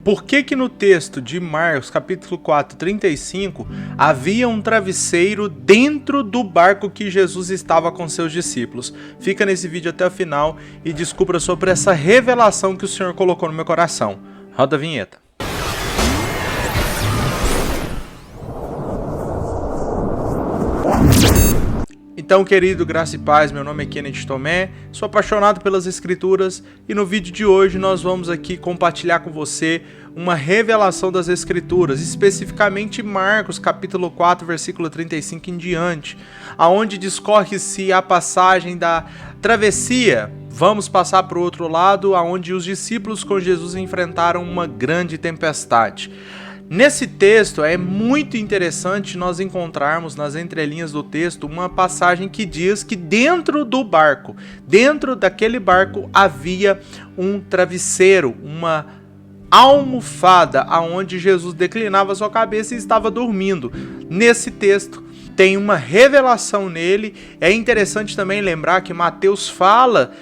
Por que no texto de Marcos, capítulo 4, 35, havia um travesseiro dentro do barco que Jesus estava com seus discípulos? Fica nesse vídeo até o final e descubra sobre essa revelação que o Senhor colocou no meu coração. Roda a vinheta. Então, querido, graça e paz, meu nome é Kenneth Tomé, sou apaixonado pelas Escrituras e no vídeo de hoje nós vamos aqui compartilhar com você uma revelação das Escrituras, especificamente Marcos capítulo 4, versículo 35 em diante, aonde discorre-se a passagem da travessia. Vamos passar para o outro lado, aonde os discípulos com Jesus enfrentaram uma grande tempestade. Nesse texto é muito interessante nós encontrarmos nas entrelinhas do texto uma passagem que diz que dentro do barco, dentro daquele barco havia um travesseiro, uma almofada aonde Jesus declinava sua cabeça e estava dormindo. Nesse texto tem uma revelação nele. É interessante também lembrar que Mateus fala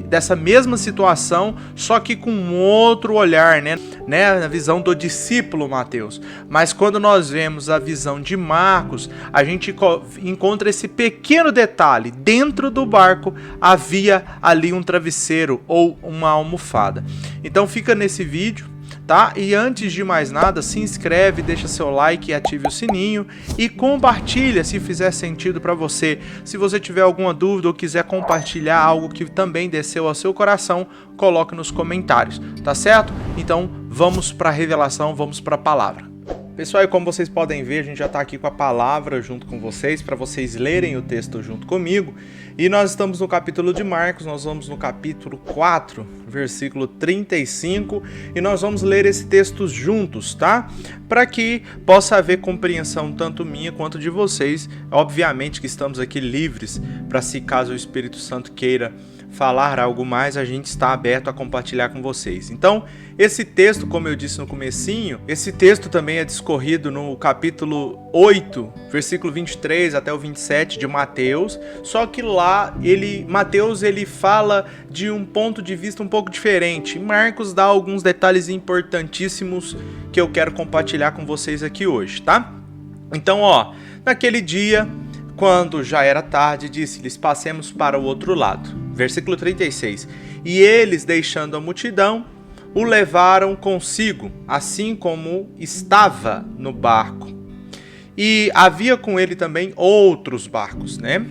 dessa mesma situação, só que com um outro olhar, né? Na visão do discípulo Mateus. Mas quando nós vemos a visão de Marcos, a gente encontra esse pequeno detalhe. Dentro do barco havia ali um travesseiro ou uma almofada. Então fica nesse vídeo, tá? E antes de mais nada, se inscreve, deixa seu like e ative o sininho e compartilha se fizer sentido para você. Se você tiver alguma dúvida ou quiser compartilhar algo que também desceu ao seu coração, coloque nos comentários, tá certo? Então vamos para a revelação, vamos para a palavra. Pessoal, e como vocês podem ver, a gente já está aqui com a palavra junto com vocês, para vocês lerem o texto junto comigo. E nós estamos no capítulo de Marcos, nós vamos no capítulo 4, versículo 35, e nós vamos ler esse texto juntos, tá? Para que possa haver compreensão tanto minha quanto de vocês. Obviamente que estamos aqui livres para, se caso o Espírito Santo queira falar algo mais, a gente está aberto a compartilhar com vocês. Então, esse texto, como eu disse no comecinho, esse texto também é discorrido no capítulo 8, versículo 23 até o 27 de Mateus, só que lá Mateus fala de um ponto de vista um pouco diferente. Marcos dá alguns detalhes importantíssimos que eu quero compartilhar com vocês aqui hoje, tá? Então, naquele dia, quando já era tarde, disse-lhes: passemos para o outro lado. Versículo 36. E eles, deixando a multidão, o levaram consigo, assim como estava no barco. E havia com ele também outros barcos, né?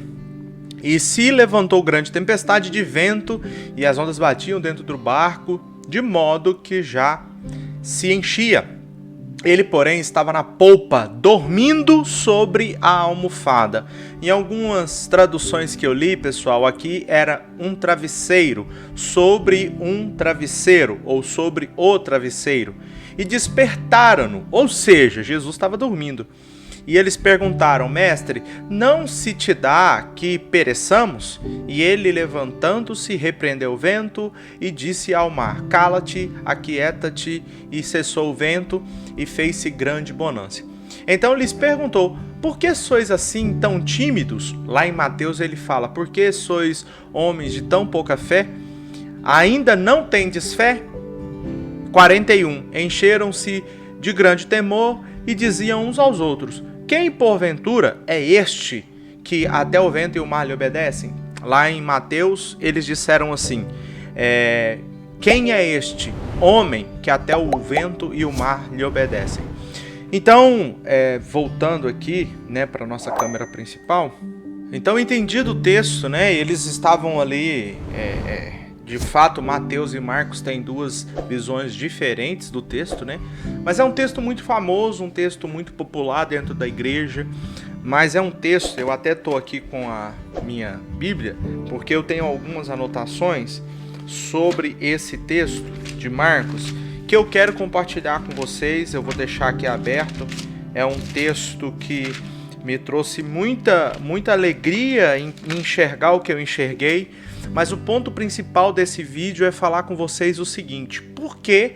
E se levantou grande tempestade de vento, e as ondas batiam dentro do barco, de modo que já se enchia. Ele, porém, estava na polpa, dormindo sobre a almofada. Em algumas traduções que eu li, pessoal, aqui era um travesseiro, sobre um travesseiro, ou sobre o travesseiro. E despertaram-no, ou seja, Jesus estava dormindo. E eles perguntaram: mestre, não se te dá que pereçamos? E ele, levantando-se, repreendeu o vento e disse ao mar: cala-te, aquieta-te. E cessou o vento e fez-se grande bonança. Então lhes perguntou: por que sois assim tão tímidos? Lá em Mateus ele fala: por que sois homens de tão pouca fé? Ainda não tendes fé? 41. Encheram-se de grande temor e diziam uns aos outros: quem porventura é este que até o vento e o mar lhe obedecem? Lá em Mateus eles disseram assim: quem é este homem que até o vento e o mar lhe obedecem? Então, voltando aqui, né, para a nossa câmera principal, então, entendido o texto, né, eles estavam ali, de fato, Mateus e Marcos têm duas visões diferentes do texto, né, mas é um texto muito famoso, um texto muito popular dentro da igreja, mas é um texto, eu até estou aqui com a minha Bíblia, porque eu tenho algumas anotações sobre esse texto de Marcos, que eu quero compartilhar com vocês. Eu vou deixar aqui aberto. É um texto que me trouxe muita alegria em enxergar o que eu enxerguei, mas o ponto principal desse vídeo é falar com vocês o seguinte: por que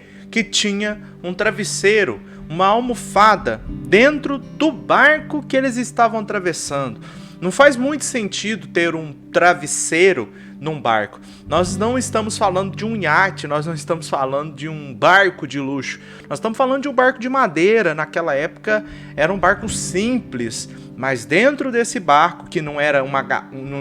tinha um travesseiro, uma almofada dentro do barco que eles estavam atravessando? Não faz muito sentido ter um travesseiro num barco. Nós não estamos falando de um iate, nós não estamos falando de um barco de luxo. Nós estamos falando de um barco de madeira. Naquela época era um barco simples, mas dentro desse barco, que não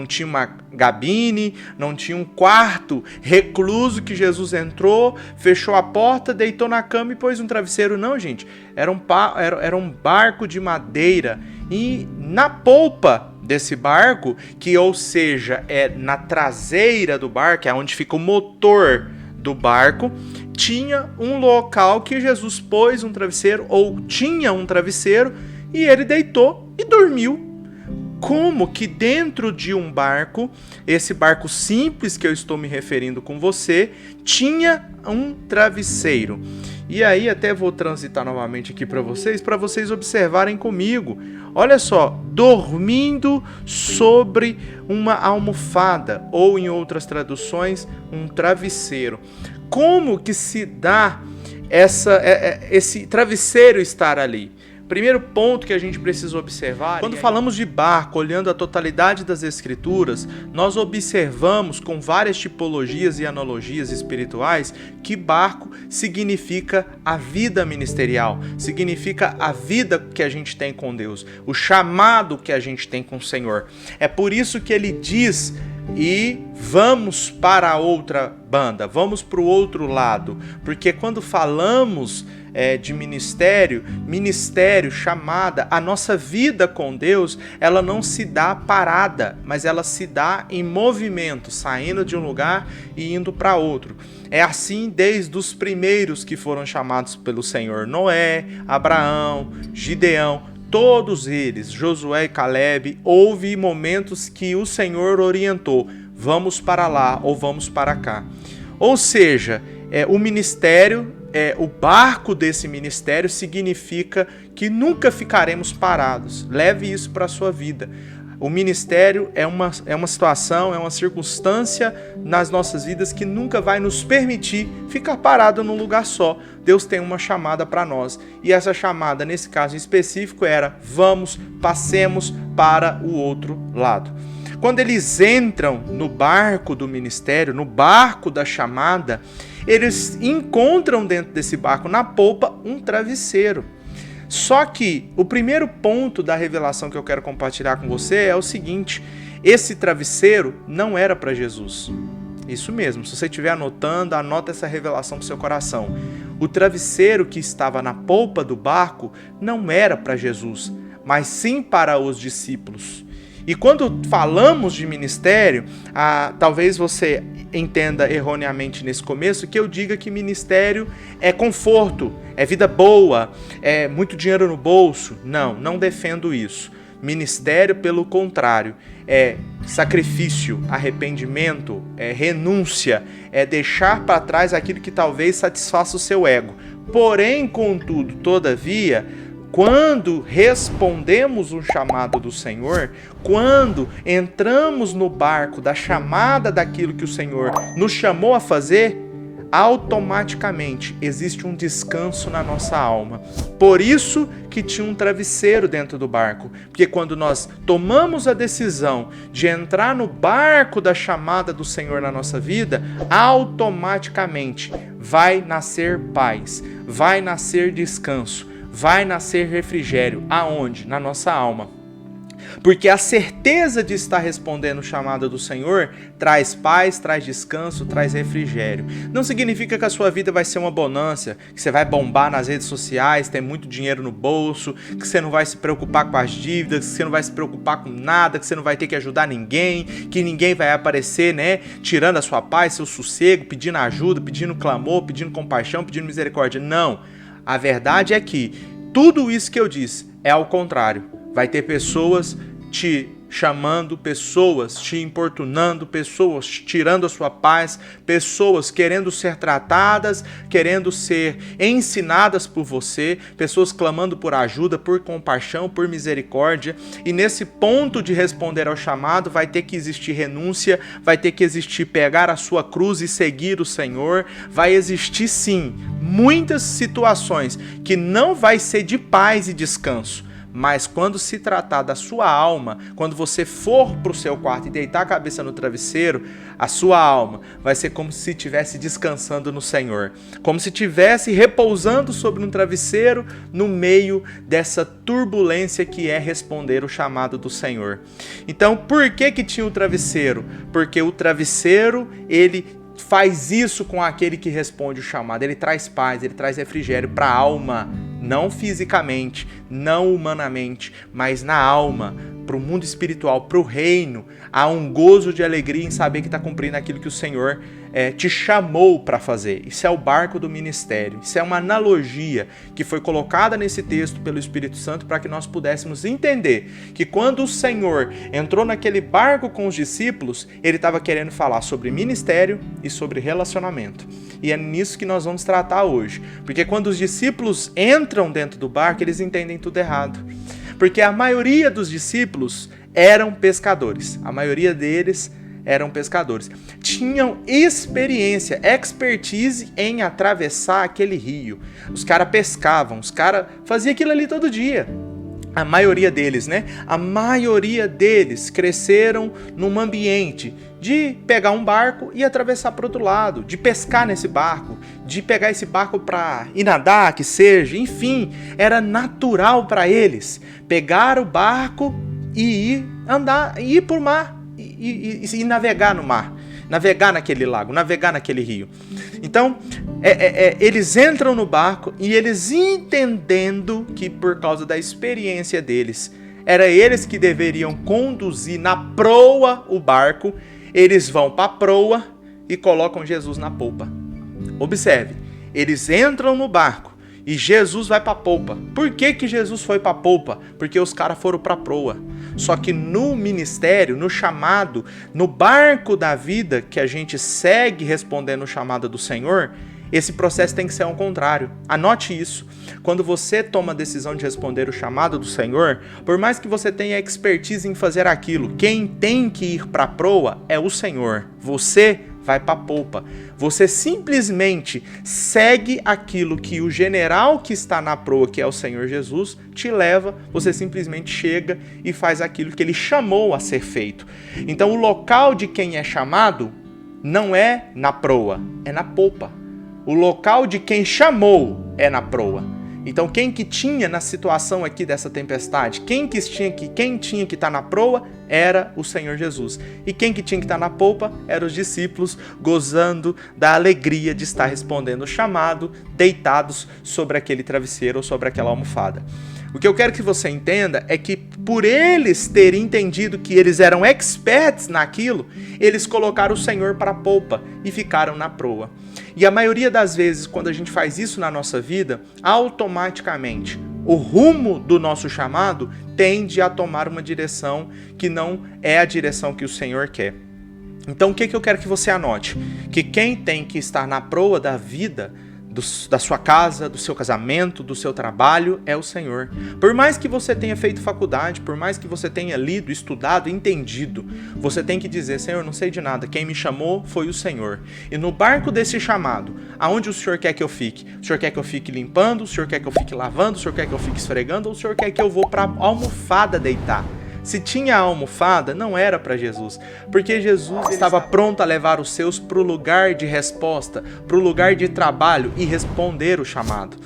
tinha uma gabine, não tinha um quarto recluso que Jesus entrou, fechou a porta, deitou na cama e pôs um travesseiro. Não, gente, era um barco de madeira. E na polpa desse barco, ou seja, é na traseira do barco, é onde fica o motor do barco, tinha um local que Jesus pôs um travesseiro, ou tinha um travesseiro, e ele deitou e dormiu. Como que dentro de um barco, esse barco simples que eu estou me referindo com você, tinha um travesseiro? E aí até vou transitar novamente aqui para vocês observarem comigo. Olha só, dormindo sobre uma almofada, ou em outras traduções, um travesseiro. Como que se dá esse travesseiro estar ali? Primeiro ponto que a gente precisa observar, quando falamos de barco, olhando a totalidade das escrituras, nós observamos com várias tipologias e analogias espirituais que barco significa a vida ministerial, significa a vida que a gente tem com Deus, o chamado que a gente tem com o Senhor. É por isso que ele diz: e vamos para a outra banda, vamos para o outro lado, porque quando falamos de ministério, chamada, a nossa vida com Deus, ela não se dá parada, mas ela se dá em movimento, saindo de um lugar e indo para outro. É assim desde os primeiros que foram chamados pelo Senhor: Noé, Abraão, Gideão, todos eles, Josué e Caleb. Houve momentos que o Senhor orientou: vamos para lá ou vamos para cá. Ou seja, o ministério, o barco desse ministério significa que nunca ficaremos parados. Leve isso para a sua vida. O ministério é uma situação, é uma circunstância nas nossas vidas que nunca vai nos permitir ficar parado num lugar só. Deus tem uma chamada para nós. E essa chamada, nesse caso em específico, era: vamos, passemos para o outro lado. Quando eles entram no barco do ministério, no barco da chamada, eles encontram dentro desse barco, na polpa, um travesseiro. Só que o primeiro ponto da revelação que eu quero compartilhar com você é o seguinte: esse travesseiro não era para Jesus. Isso mesmo, se você estiver anotando, anota essa revelação para o seu coração. O travesseiro que estava na polpa do barco não era para Jesus, mas sim para os discípulos. E quando falamos de ministério, talvez você entenda erroneamente nesse começo que eu diga que ministério é conforto, é vida boa, é muito dinheiro no bolso. Não defendo isso. Ministério, pelo contrário, é sacrifício, arrependimento, é renúncia, é deixar para trás aquilo que talvez satisfaça o seu ego. Porém, contudo, todavia, quando respondemos o chamado do Senhor, quando entramos no barco da chamada daquilo que o Senhor nos chamou a fazer, automaticamente existe um descanso na nossa alma. Por isso que tinha um travesseiro dentro do barco, porque quando nós tomamos a decisão de entrar no barco da chamada do Senhor na nossa vida, automaticamente vai nascer paz, vai nascer descanso, vai nascer refrigério. Aonde? Na nossa alma. Porque a certeza de estar respondendo o chamado do Senhor traz paz, traz descanso, traz refrigério. Não significa que a sua vida vai ser uma bonança, que você vai bombar nas redes sociais, ter muito dinheiro no bolso, que você não vai se preocupar com as dívidas, que você não vai se preocupar com nada, que você não vai ter que ajudar ninguém, que ninguém vai aparecer, tirando a sua paz, seu sossego, pedindo ajuda, pedindo clamor, pedindo compaixão, pedindo misericórdia. Não. A verdade é que tudo isso que eu disse é ao contrário. Vai ter pessoas te chamando, pessoas te importunando, pessoas tirando a sua paz, pessoas querendo ser tratadas, querendo ser ensinadas por você, pessoas clamando por ajuda, por compaixão, por misericórdia. E nesse ponto de responder ao chamado vai ter que existir renúncia, vai ter que existir pegar a sua cruz e seguir o Senhor. Vai existir sim muitas situações que não vai ser de paz e descanso, Mas quando se tratar da sua alma, quando você for para o seu quarto e deitar a cabeça no travesseiro, a sua alma vai ser como se estivesse descansando no Senhor, como se estivesse repousando sobre um travesseiro no meio dessa turbulência que é responder o chamado do Senhor. Então, por que tinha o travesseiro? Porque o travesseiro, ele faz isso com aquele que responde o chamado. Ele traz paz, ele traz refrigério para a alma, não fisicamente, não humanamente, mas na alma, para o mundo espiritual, para o reino. Há um gozo de alegria em saber que está cumprindo aquilo que o Senhor te chamou para fazer. Isso é o barco do ministério. Isso é uma analogia que foi colocada nesse texto pelo Espírito Santo para que nós pudéssemos entender que quando o Senhor entrou naquele barco com os discípulos, ele estava querendo falar sobre ministério e sobre relacionamento. E é nisso que nós vamos tratar hoje. Porque quando os discípulos entram dentro do barco, eles entendem tudo errado. Porque a maioria dos discípulos eram pescadores. A maioria deles eram pescadores. Tinham experiência, expertise em atravessar aquele rio. Os caras pescavam, os caras faziam aquilo ali todo dia. A maioria deles, né? A maioria deles cresceram num ambiente de pegar um barco e atravessar para o outro lado, de pescar nesse barco, de pegar esse barco para ir nadar, que seja, enfim, era natural para eles pegar o barco e ir andar, ir por mar e navegar no mar, navegar naquele lago, navegar naquele rio. Então, eles entram no barco e eles entendendo que por causa da experiência deles, era eles que deveriam conduzir na proa o barco. Eles vão para a proa e colocam Jesus na polpa. Observe, eles entram no barco e Jesus vai para a polpa. Por que Jesus foi para a polpa? Porque os caras foram para a proa. Só que no ministério, no chamado, no barco da vida que a gente segue respondendo o chamado do Senhor, esse processo tem que ser ao contrário. Anote isso. Quando você toma a decisão de responder o chamado do Senhor, por mais que você tenha expertise em fazer aquilo, quem tem que ir para a proa é o Senhor. Você vai para a polpa. Você simplesmente segue aquilo que o general que está na proa, que é o Senhor Jesus, te leva. Você simplesmente chega e faz aquilo que ele chamou a ser feito. Então o local de quem é chamado não é na proa, é na polpa. O local de quem chamou é na proa. Então quem que tinha na situação aqui dessa tempestade, quem tinha que estar na proa era o Senhor Jesus. E quem que tinha que estar na polpa eram os discípulos, gozando da alegria de estar respondendo o chamado, deitados sobre aquele travesseiro ou sobre aquela almofada. O que eu quero que você entenda é que por eles terem entendido que eles eram experts naquilo, eles colocaram o Senhor para a polpa e ficaram na proa. E a maioria das vezes, quando a gente faz isso na nossa vida, automaticamente o rumo do nosso chamado tende a tomar uma direção que não é a direção que o Senhor quer. Então o que eu quero que você anote? Que quem tem que estar na proa da vida, da sua casa, do seu casamento, do seu trabalho, é o Senhor. Por mais que você tenha feito faculdade, por mais que você tenha lido, estudado, entendido, você tem que dizer: Senhor, não sei de nada, quem me chamou foi o Senhor. E no barco desse chamado, aonde o Senhor quer que eu fique? O Senhor quer que eu fique limpando? O Senhor quer que eu fique lavando? O Senhor quer que eu fique esfregando? Ou o Senhor quer que eu vou para a almofada deitar? Se tinha a almofada, não era para Jesus, porque Jesus estava pronto a levar os seus para o lugar de resposta, para o lugar de trabalho e responder o chamado.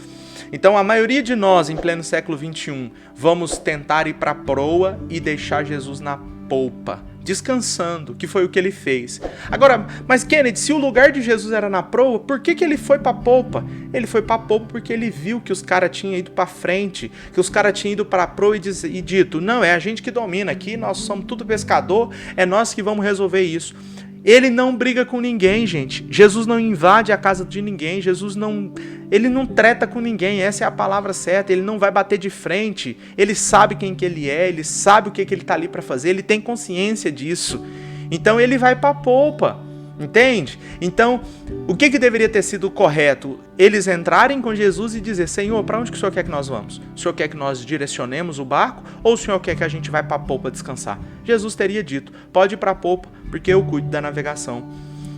Então a maioria de nós, em pleno século XXI, vamos tentar ir para a proa e deixar Jesus na polpa, descansando, que foi o que ele fez. Agora, mas Kennedy, se o lugar de Jesus era na proa, por que ele foi para a polpa? Ele foi para a polpa porque ele viu que os caras tinham ido para frente, que os caras tinham ido para a proa e dito: não, é a gente que domina aqui, nós somos tudo pescador, é nós que vamos resolver isso. Ele não briga com ninguém, gente. Jesus não invade a casa de ninguém. Ele não treta com ninguém. Essa é a palavra certa. Ele não vai bater de frente. Ele sabe quem que ele é. Ele sabe o que ele está ali para fazer. Ele tem consciência disso. Então ele vai para a polpa. Entende? Então, o que deveria ter sido correto? Eles entrarem com Jesus e dizer: Senhor, para onde que o Senhor quer que nós vamos? O Senhor quer que nós direcionemos o barco ou o Senhor quer que a gente vá para a polpa descansar? Jesus teria dito: pode ir para a polpa, porque eu cuido da navegação.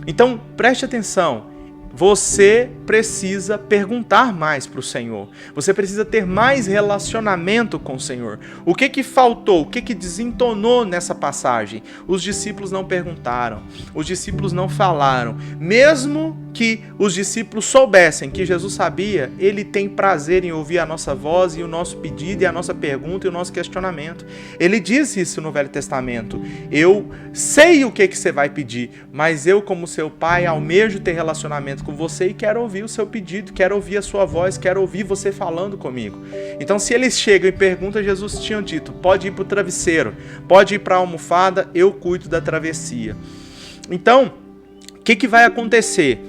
Então, preste atenção. Você precisa perguntar mais para o Senhor. Você precisa ter mais relacionamento com o Senhor. O que faltou? O que desentonou nessa passagem? Os discípulos não perguntaram. Os discípulos não falaram. Mesmo que os discípulos soubessem que Jesus sabia, ele tem prazer em ouvir a nossa voz e o nosso pedido e a nossa pergunta e o nosso questionamento. Ele diz isso no Velho Testamento. Eu sei o que você vai pedir, mas eu, como seu pai, almejo ter relacionamento com você e quero ouvir o seu pedido, quero ouvir a sua voz, quero ouvir você falando comigo. Então, se eles chegam e perguntam, Jesus tinha dito, pode ir para o travesseiro, pode ir para a almofada, eu cuido da travessia. Então, o que vai acontecer?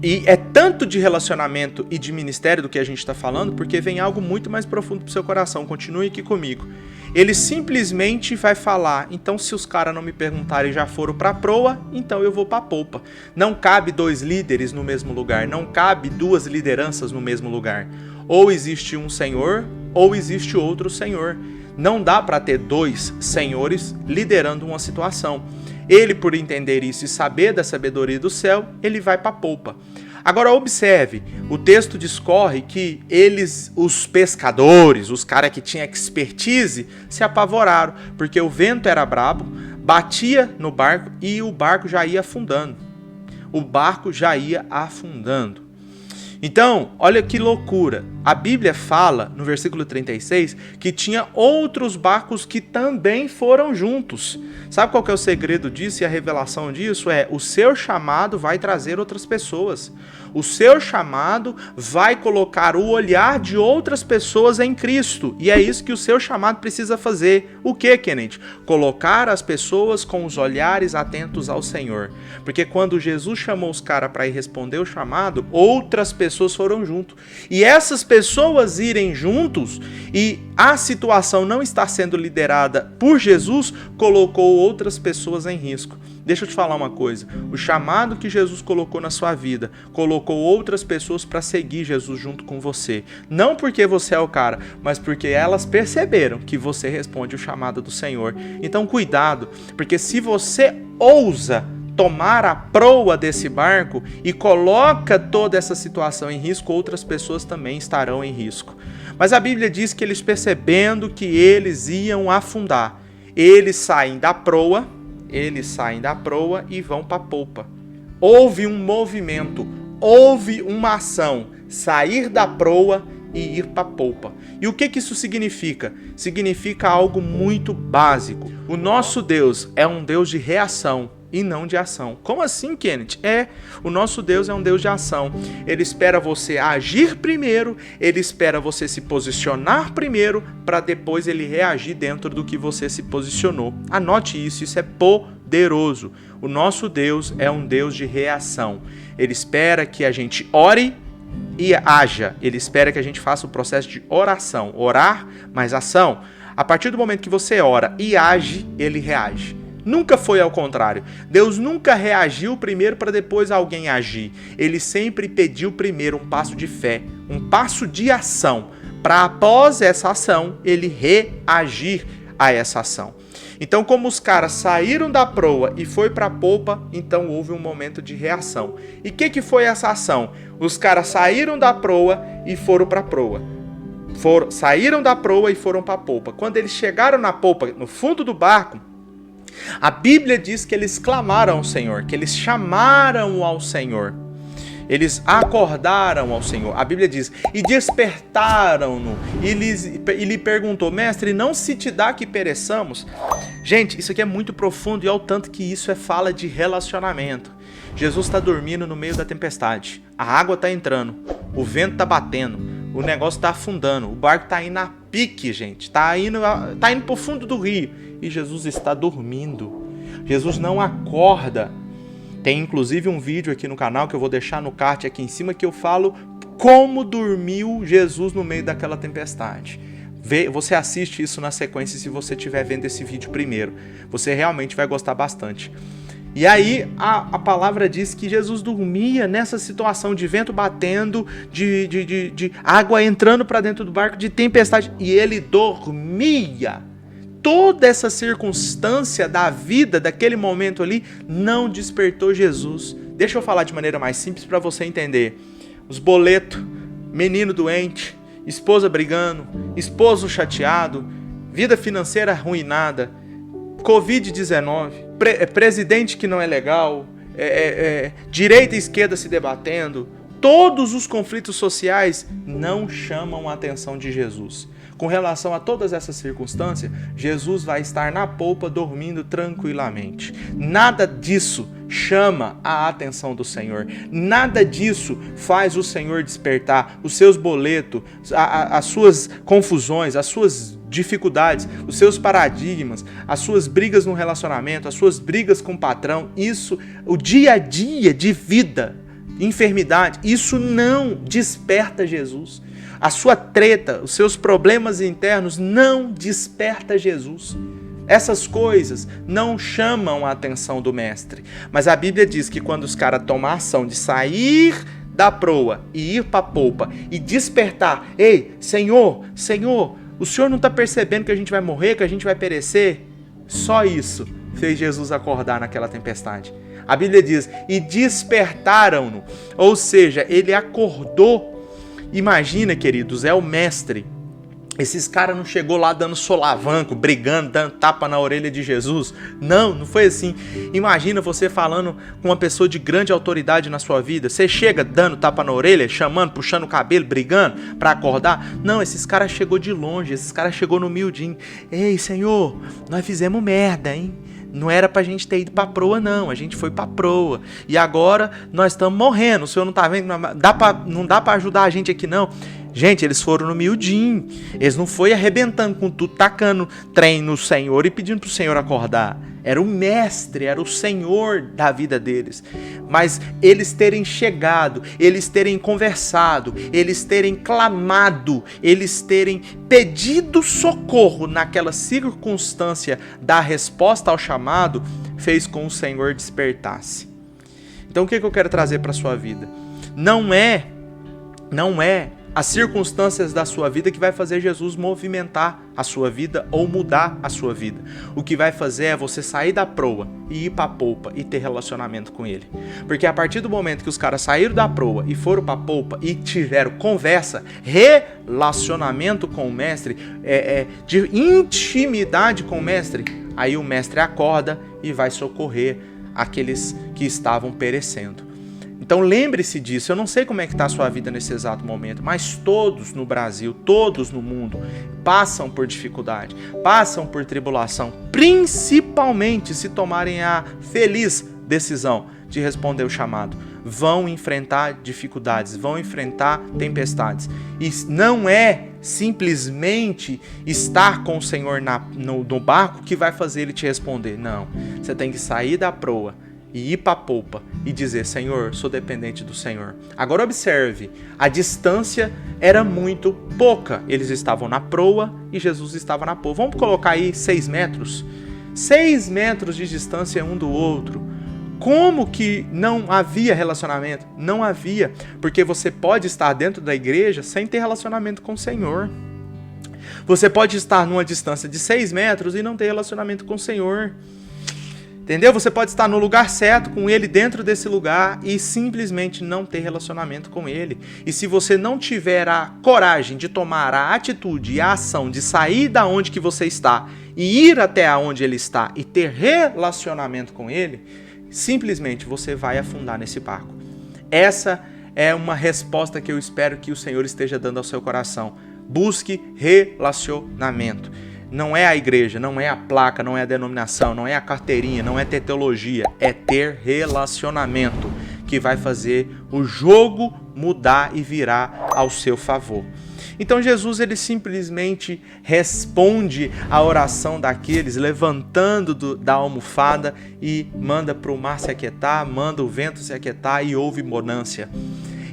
E é tanto de relacionamento e de ministério do que a gente está falando, porque vem algo muito mais profundo para o seu coração. Continue aqui comigo. Ele simplesmente vai falar, então se os caras não me perguntarem já foram para a proa, então eu vou para a polpa. Não cabe 2 líderes no mesmo lugar, não cabe 2 lideranças no mesmo lugar. Ou existe um senhor, ou existe outro senhor. Não dá para ter 2 senhores liderando uma situação. Ele, por entender isso e saber da sabedoria do céu, ele vai para a polpa. Agora observe, o texto discorre que eles, os pescadores, os caras que tinham expertise, se apavoraram, porque o vento era brabo, batia no barco e o barco já ia afundando. O barco já ia afundando. Então, olha que loucura. A Bíblia fala, no versículo 36, que tinha outros barcos que também foram juntos. Sabe qual que é o segredo disso e a revelação disso? O seu chamado vai trazer outras pessoas. O seu chamado vai colocar o olhar de outras pessoas em Cristo. E é isso que o seu chamado precisa fazer. O que, Kenneth? Colocar as pessoas com os olhares atentos ao Senhor. Porque quando Jesus chamou os caras para ir responder o chamado, outras pessoas foram junto. E essas pessoas irem juntos e a situação não estar sendo liderada por Jesus, colocou outras pessoas em risco. Deixa eu te falar uma coisa, o chamado que Jesus colocou na sua vida, colocou outras pessoas para seguir Jesus junto com você. Não porque você é o cara, mas porque elas perceberam que você responde o chamado do Senhor. Então cuidado, porque se você ousa tomar a proa desse barco e coloca toda essa situação em risco, outras pessoas também estarão em risco. Mas a Bíblia diz que eles, percebendo que eles iam afundar, eles saem da proa e vão para a polpa. Houve um movimento, houve uma ação, sair da proa e ir para a polpa. E o que isso significa? Significa algo muito básico. O nosso Deus é um Deus de reação e não de ação. Como assim, Kenneth? O nosso Deus é um Deus de ação. Ele espera você agir primeiro, ele espera você se posicionar primeiro, para depois ele reagir dentro do que você se posicionou. Anote isso, isso é poderoso. O nosso Deus é um Deus de reação. Ele espera que a gente ore e haja. Ele espera que a gente faça o processo de oração. Orar, mais ação. A partir do momento que você ora e age, ele reage. Nunca foi ao contrário. Deus nunca reagiu primeiro para depois alguém agir. Ele sempre pediu primeiro um passo de fé, um passo de ação, para após essa ação, ele reagir a essa ação. Então, como os caras saíram da proa e foi para a polpa, então houve um momento de reação. E o que foi essa ação? Os caras saíram da proa e foram para a proa. Saíram da proa e foram para a polpa. Quando eles chegaram na polpa, no fundo do barco, a Bíblia diz que eles clamaram ao Senhor, que eles chamaram ao Senhor. Eles acordaram ao Senhor. A Bíblia diz, e despertaram-no. E lhe perguntou, mestre, não se te dá que pereçamos? Gente, isso aqui é muito profundo e ao tanto que isso fala de relacionamento. Jesus está dormindo no meio da tempestade. A água está entrando. O vento está batendo. O negócio está afundando. O barco está indo a pique, gente. Está indo para o fundo do rio. E Jesus está dormindo. Jesus não acorda. Tem inclusive um vídeo aqui no canal que eu vou deixar no card aqui em cima que eu falo como dormiu Jesus no meio daquela tempestade. Você assiste isso na sequência se você estiver vendo esse vídeo primeiro. Você realmente vai gostar bastante. E aí a palavra diz que Jesus dormia nessa situação de vento batendo, de água entrando para dentro do barco, de tempestade. E ele dormia. Toda essa circunstância da vida, daquele momento ali, não despertou Jesus. Deixa eu falar de maneira mais simples para você entender. os boletos, menino doente, esposa brigando, esposo chateado, vida financeira arruinada, Covid-19, presidente que não é legal, direita e esquerda se debatendo. Todos os conflitos sociais não chamam a atenção de Jesus. Com relação a todas essas circunstâncias, Jesus vai estar na polpa dormindo tranquilamente. Nada disso chama a atenção do Senhor. Nada disso faz o Senhor despertar os seus boletos, as suas confusões, as suas dificuldades, os seus paradigmas, as suas brigas no relacionamento, as suas brigas com o patrão. Isso, o dia a dia de vida, enfermidade, isso não desperta Jesus. A sua treta, os seus problemas internos não desperta Jesus. Essas coisas não chamam a atenção do mestre. Mas a Bíblia diz que quando os caras tomam a ação de sair da proa e ir para a polpa e despertar, ei, Senhor, o Senhor não está percebendo que a gente vai morrer, que a gente vai perecer? Só isso fez Jesus acordar naquela tempestade. A Bíblia diz, e despertaram-no, ou seja, ele acordou. Imagina, queridos, é o mestre. Esses caras não chegou lá dando solavanco, brigando, dando tapa na orelha de Jesus. Não foi assim. Imagina você falando com uma pessoa de grande autoridade na sua vida. Você chega dando tapa na orelha, chamando, puxando o cabelo, brigando para acordar. Não, esses caras chegou de longe, esses caras chegou no humildinho. Ei, Senhor, nós fizemos merda, hein? Não era pra gente ter ido pra proa, não. A gente foi pra proa. E agora nós estamos morrendo. O senhor não tá vendo? Não dá pra ajudar a gente aqui, não. Gente, eles foram no miudinho. Eles não foi arrebentando com tudo, tacando trem no Senhor e pedindo pro Senhor acordar. Era o mestre, era o Senhor da vida deles. Mas eles terem chegado, eles terem conversado, eles terem clamado, eles terem pedido socorro naquela circunstância da resposta ao chamado, fez com que o Senhor despertasse. Então o que eu quero trazer para a sua vida? Não é as circunstâncias da sua vida que vai fazer Jesus movimentar a sua vida ou mudar a sua vida. O que vai fazer é você sair da proa e ir para a polpa e ter relacionamento com ele. Porque a partir do momento que os caras saíram da proa e foram para a polpa e tiveram conversa, relacionamento com o mestre, de intimidade com o mestre, aí o mestre acorda e vai socorrer aqueles que estavam perecendo. Então lembre-se disso. Eu não sei como é que está a sua vida nesse exato momento, mas todos no Brasil, todos no mundo passam por dificuldade, passam por tribulação, principalmente se tomarem a feliz decisão de responder o chamado. Vão enfrentar dificuldades, vão enfrentar tempestades. E não é simplesmente estar com o Senhor no barco que vai fazer ele te responder. Não, você tem que sair da proa e ir para a polpa e dizer, Senhor, sou dependente do Senhor. Agora observe, a distância era muito pouca. Eles estavam na proa e Jesus estava na polpa. Vamos colocar aí 6 metros? 6 metros de distância um do outro. Como que não havia relacionamento? Não havia, porque você pode estar dentro da igreja sem ter relacionamento com o Senhor. Você pode estar numa distância de 6 metros e não ter relacionamento com o Senhor. Entendeu? Você pode estar no lugar certo com ele dentro desse lugar e simplesmente não ter relacionamento com ele. E se você não tiver a coragem de tomar a atitude e a ação de sair da onde que você está e ir até onde ele está e ter relacionamento com ele, simplesmente você vai afundar nesse barco. Essa é uma resposta que eu espero que o Senhor esteja dando ao seu coração. Busque relacionamento. Não é a igreja, não é a placa, não é a denominação, não é a carteirinha, não é ter teologia. É ter relacionamento que vai fazer o jogo mudar e virar ao seu favor. Então Jesus, ele simplesmente responde à oração daqueles, levantando da almofada e manda para o mar se aquietar, manda o vento se aquietar e houve bonança.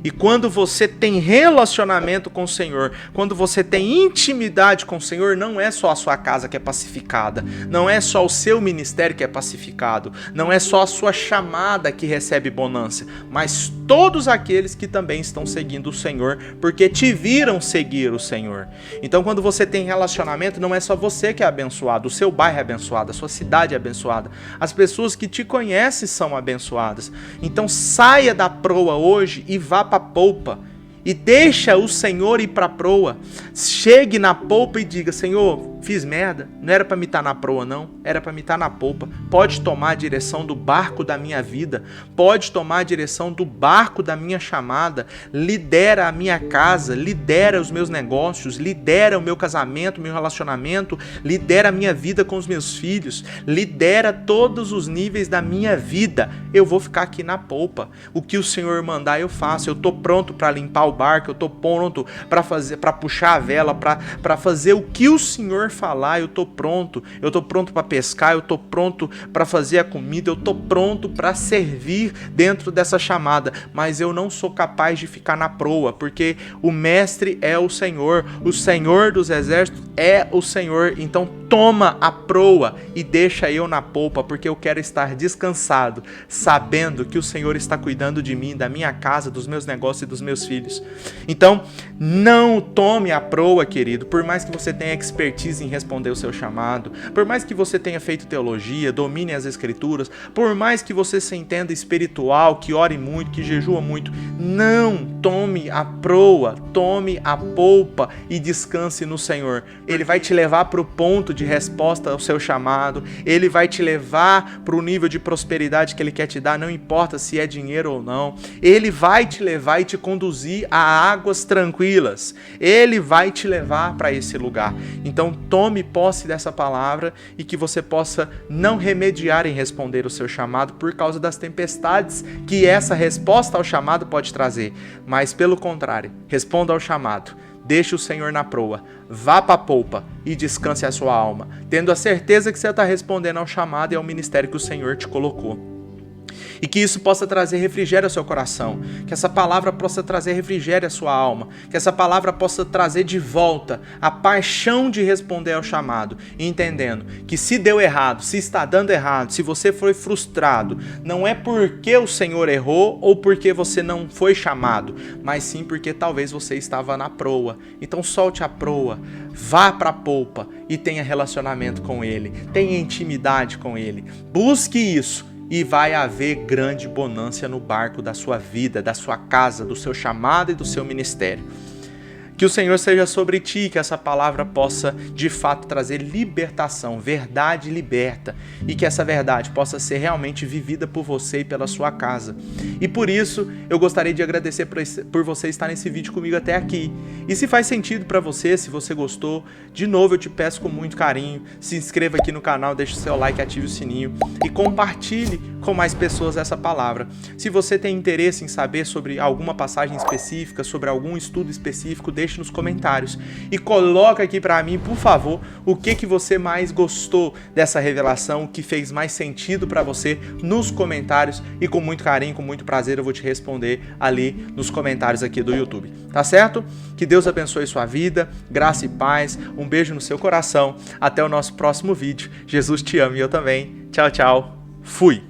E quando você tem relacionamento com o Senhor, quando você tem intimidade com o Senhor, não é só a sua casa que é pacificada, não é só o seu ministério que é pacificado, não é só a sua chamada que recebe bonança, mas todos aqueles que também estão seguindo o Senhor, porque te viram seguir o Senhor. Então quando você tem relacionamento, não é só você que é abençoado, o seu bairro é abençoado, a sua cidade é abençoada, as pessoas que te conhecem são abençoadas. Então saia da proa hoje e vá para a polpa e deixa o Senhor ir para a proa. Chegue na polpa e diga: Senhor, fiz merda, não era para me estar na proa não, era para me estar na polpa. Pode tomar a direção do barco da minha vida, pode tomar a direção do barco da minha chamada, lidera a minha casa, lidera os meus negócios, lidera o meu casamento, meu relacionamento, lidera a minha vida com os meus filhos, lidera todos os níveis da minha vida. Eu vou ficar aqui na polpa. O que o Senhor mandar eu faço. Eu tô pronto para limpar o barco, eu tô pronto para puxar a vela, para fazer o que o Senhor falar. Eu tô pronto para pescar, eu tô pronto para fazer a comida, eu tô pronto para servir dentro dessa chamada, mas eu não sou capaz de ficar na proa, porque o mestre é o Senhor dos exércitos é o Senhor. Então toma a proa e deixa eu na polpa, porque eu quero estar descansado, sabendo que o Senhor está cuidando de mim, da minha casa, dos meus negócios e dos meus filhos. Então, não tome a proa, querido, por mais que você tenha expertise em responder o seu chamado, por mais que você tenha feito teologia, domine as escrituras, por mais que você se entenda espiritual, que ore muito, que jejua muito, não tome a proa, tome a polpa e descanse no Senhor. Ele vai te levar para o ponto de resposta ao seu chamado, ele vai te levar para o nível de prosperidade que ele quer te dar, não importa se é dinheiro ou não, ele vai te levar e te conduzir a águas tranquilas, ele vai te levar para esse lugar. Então tome posse dessa palavra e que você possa não remediar em responder o seu chamado por causa das tempestades que essa resposta ao chamado pode trazer, mas pelo contrário, responda ao chamado. Deixe o Senhor na proa, vá para a polpa e descanse a sua alma, tendo a certeza que você está respondendo ao chamado e ao ministério que o Senhor te colocou. E que isso possa trazer refrigério ao seu coração, que essa palavra possa trazer refrigério à sua alma, que essa palavra possa trazer de volta a paixão de responder ao chamado, entendendo que se deu errado, se está dando errado, se você foi frustrado, não é porque o Senhor errou ou porque você não foi chamado, mas sim porque talvez você estava na proa. Então solte a proa, vá para a polpa e tenha relacionamento com Ele, tenha intimidade com Ele, busque isso. E vai haver grande bonança no barco da sua vida, da sua casa, do seu chamado e do seu ministério. Que o Senhor seja sobre ti, que essa palavra possa de fato trazer libertação, verdade liberta, e que essa verdade possa ser realmente vivida por você e pela sua casa. E por isso eu gostaria de agradecer por você estar nesse vídeo comigo até aqui. E se faz sentido para você, se você gostou, de novo eu te peço com muito carinho, se inscreva aqui no canal, deixe o seu like, ative o sininho e compartilhe com mais pessoas essa palavra. Se você tem interesse em saber sobre alguma passagem específica, sobre algum estudo específico, deixe nos comentários e coloca aqui para mim, por favor, o que você mais gostou dessa revelação, o que fez mais sentido para você nos comentários, e com muito carinho, com muito prazer eu vou te responder ali nos comentários aqui do YouTube, tá certo? Que Deus abençoe sua vida, graça e paz, um beijo no seu coração, até o nosso próximo vídeo. Jesus te ama e eu também. Tchau, tchau. Fui!